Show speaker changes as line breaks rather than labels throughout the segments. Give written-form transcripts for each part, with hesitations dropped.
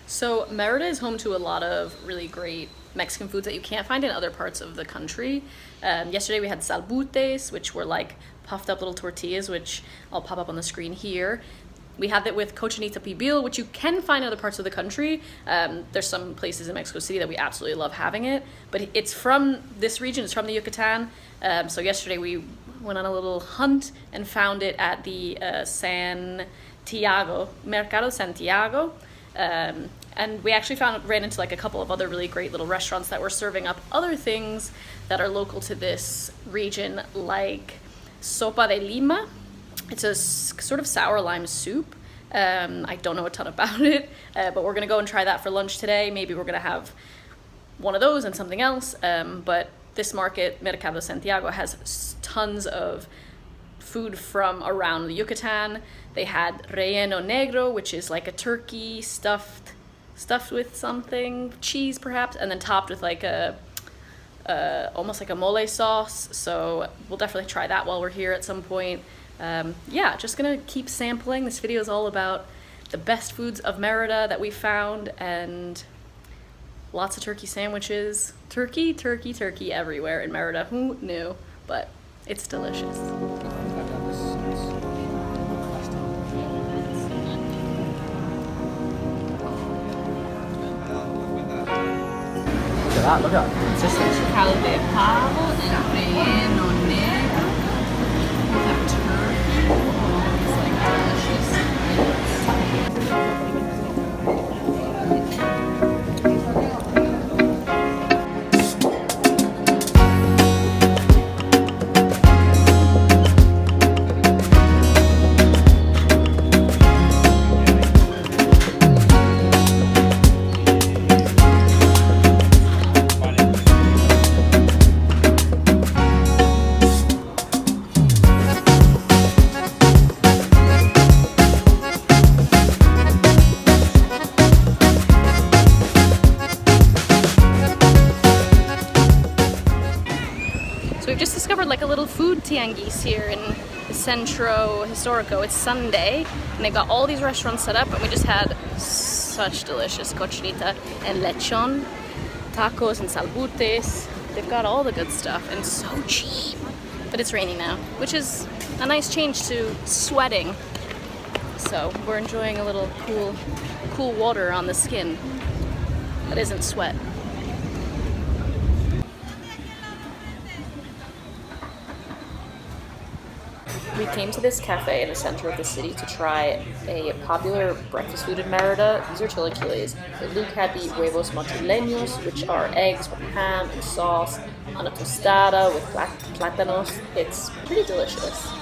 So Merida is home to a lot of really great Mexican foods that you can't find in other parts of the country. Yesterday we had salbutes, which were like puffed up little tortillas, which I'll pop up on the screen here. We had that with cochinita pibil, which you can find in other parts of the country. There's some places in Mexico City that we absolutely love having it, but it's from this region, it's from the Yucatan. So yesterday we went on a little hunt and found it at the Mercado Santiago. And we actually ran into like a couple of other really great little restaurants that were serving up other things that are local to this region, like sopa de lima. It's a sort of sour lime soup. I don't know a ton about it, but we're gonna go and try that for lunch today. Maybe we're gonna have one of those and something else. But this market, Mercado Santiago, has tons of food from around the Yucatan. They had relleno negro, which is like a turkey stuffed with something, cheese perhaps, and then topped with like a almost like a mole sauce. So we'll definitely try that while we're here at some point. Yeah, just gonna keep sampling. This video is all about the best foods of Merida that we found, and lots of turkey sandwiches. Turkey everywhere in Merida. Who knew? But it's delicious.
Look at that consistency.
Caldo de pavo and relleno negro. We have turkey. It's like we've just discovered like a little food tianguis here in the Centro Historico. It's Sunday, and they've got all these restaurants set up, and we just had such delicious cochinita and lechon, tacos and salbutes. They've got all the good stuff, and so cheap. But it's raining now, which is a nice change to sweating. So we're enjoying a little cool water on the skin that isn't sweat. We came to this cafe in the center of the city to try a popular breakfast food in Merida. These are chilaquiles. Luke had the huevos mochileños, which are eggs with ham and sauce on a tostada with plátanos. It's pretty delicious.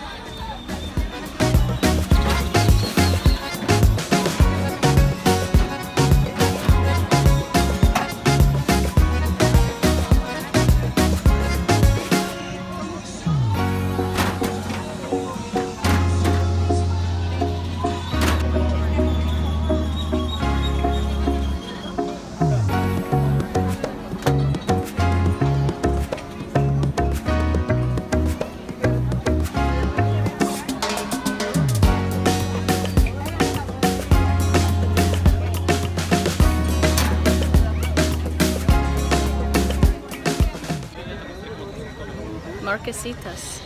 Marquesitas.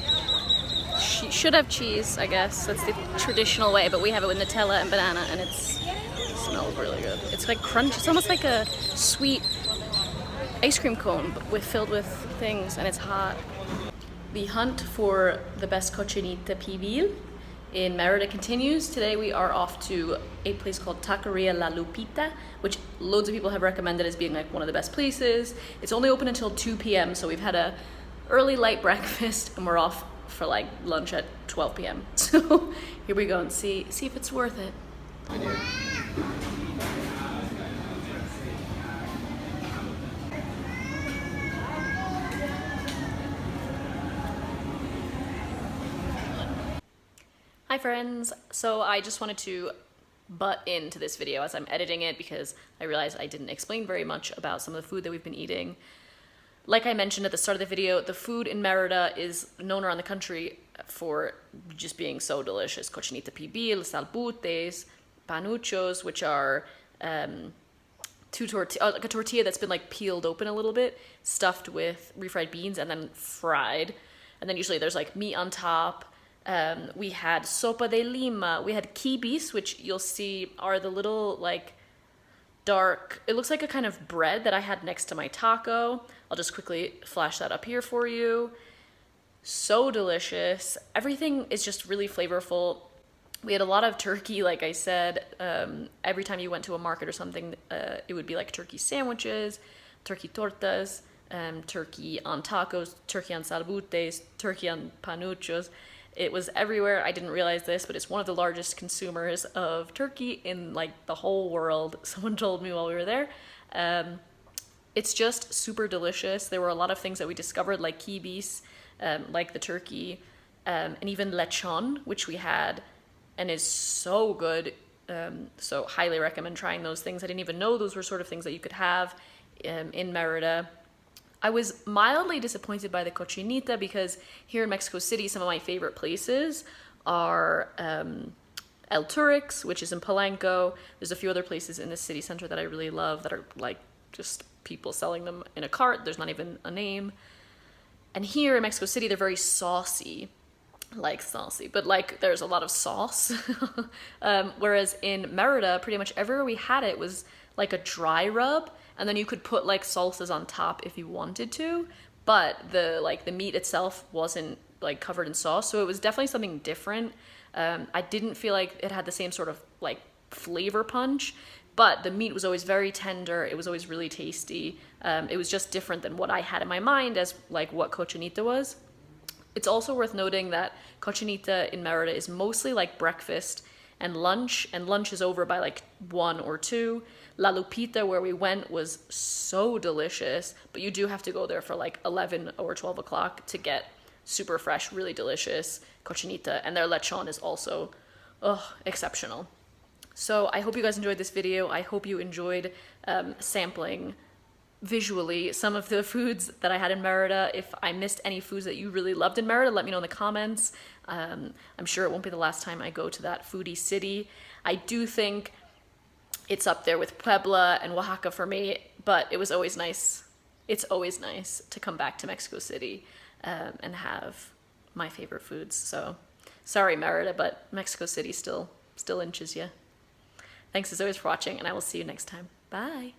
Should have cheese, I guess. That's the traditional way, but we have it with Nutella and banana, and it smells really good. It's like crunch. It's almost like a sweet ice cream cone, but filled with things, and it's hot. The hunt for the best cochinita pibil in Merida continues. Today we are off to a place called Taqueria La Lupita, which loads of people have recommended as being like one of the best places. It's only open until 2 p.m., so we've had a early light breakfast, and we're off for like lunch at 12 p.m. So here we go and see if it's worth it. Hi friends, so I just wanted to butt into this video as I'm editing it because I realized I didn't explain very much about some of the food that we've been eating. Like I mentioned at the start of the video, the food in Merida is known around the country for just being so delicious. Cochinita pibil, salbutes, panuchos, which are like a tortilla that's been like peeled open a little bit, stuffed with refried beans and then fried. And then usually there's like meat on top. We had sopa de lima. We had kibis, which you'll see are the little like dark, it looks like a kind of bread that I had next to my taco. I'll just quickly flash that up here for you. So delicious. Everything is just really flavorful. We had a lot of turkey, like I said. Every time you went to a market or something, it would be like turkey sandwiches, turkey tortas, turkey on tacos, turkey on salbutes, turkey on panuchos. It was everywhere. I didn't realize this, but it's one of the largest consumers of turkey in like the whole world. Someone told me while we were there. It's just super delicious. There were a lot of things that we discovered, like kibis, like the turkey, and even lechon, which we had, and is so good. So highly recommend trying those things. I didn't even know those were sort of things that you could have in Merida. I was mildly disappointed by the cochinita because here in Mexico City, some of my favorite places are El Turix, which is in Palenco. There's a few other places in the city center that I really love that are like just people selling them in a cart. There's not even a name. And here in Mexico City, they're very saucy, but like there's a lot of sauce. Whereas in Merida, pretty much everywhere we had it was like a dry rub, and then you could put like salsas on top if you wanted to, but the meat itself wasn't like covered in sauce, so it was definitely something different. I didn't feel like it had the same sort of like flavor punch, but the meat was always very tender. It was always really tasty. It was just different than what I had in my mind as like what cochinita was. It's also worth noting that cochinita in Merida is mostly like breakfast and lunch is over by like 1 or 2. La Lupita, where we went, was so delicious, but you do have to go there for like 11 or 12 o'clock to get super fresh, really delicious cochinita, and their lechon is also exceptional. So I hope you guys enjoyed this video. I hope you enjoyed sampling visually some of the foods that I had in Merida. If I missed any foods that you really loved in Merida, let me know in the comments. I'm sure it won't be the last time I go to that foodie city. I do think it's up there with Puebla and Oaxaca for me, but it was always nice. It's always nice to come back to Mexico City and have my favorite foods. So sorry, Merida, but Mexico City still inches you. Thanks as always for watching, and I will see you next time. Bye.